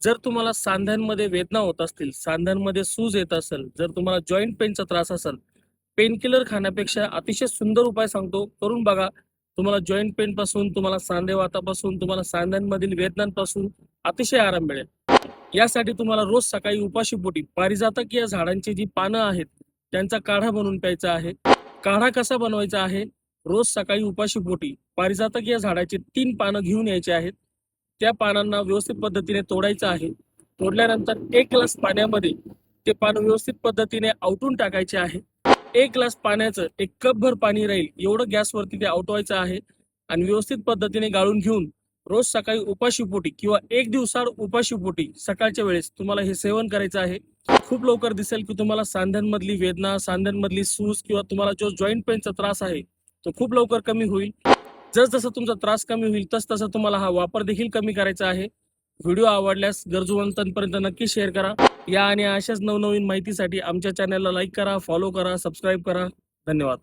जर तुम्हाला सांध्यांमध्ये वेदना होत असतील, सांध्यांमध्ये सूज येत असेल, जर तुम्हाला जॉईंट पेनचा त्रास असेल, पेन किलर खाण्यापेक्षा अतिशय सुंदर उपाय सांगतो, करून बघा. तुम्हाला जॉईंट पेन पासून, तुम्हाला सांधेवातापासून, तुम्हाला सांध्यांमधील वेदनांपासून अतिशय आराम मिळेल. यासाठी तुम्हाला रोज सकाळी उपाशी पोटी पारिजातक या झाडांची जी पानं आहेत त्यांचा काढा बनवून प्यायचा आहे. काढा कसा बनवायचा आहे? रोज सकाळी उपाशी पोटी पारिजातक या झाडाची 3 पानं घेऊन यायची आहेत. त्या पानांना व्यवस्थित पद्धतीने तोडायचं आहे. तोडल्यानंतर 1 ग्लास पाण्यामध्ये ते पान व्यवस्थित पद्धतीने आवटून टाकायचे आहे. 1 ग्लास पाण्याचं 1 कपभर पाणी राहील एवढं गॅसवरती ते आवटवायचं आहे आणि व्यवस्थित पद्धतीने गाळून घेऊन रोज सकाळी उपाशी पोटी किंवा 1 दिवसाआड उपाशी पोटी सकाळच्या वेळेस तुम्हाला हे सेवन करायचं आहे. खूप लवकर दिसेल की तुम्हाला सांध्यांमधली वेदना, सांध्यांमधली सूज किंवा तुम्हाला जो जॉईंट पेनचा त्रास आहे तो खूप लवकर कमी होईल. जसं तुमचा त्रास कमी होईल तसं तुम्हाला हा वापर देखील कमी करायचा आहे. व्हिडिओ आवडल्यास गरजूवंतांपर्यंत नक्की शेअर करा. या आणि अशाच नवनवीन माहितीसाठी आमच्या चॅनलला लाईक करा, फॉलो करा, सबस्क्राईब करा. धन्यवाद.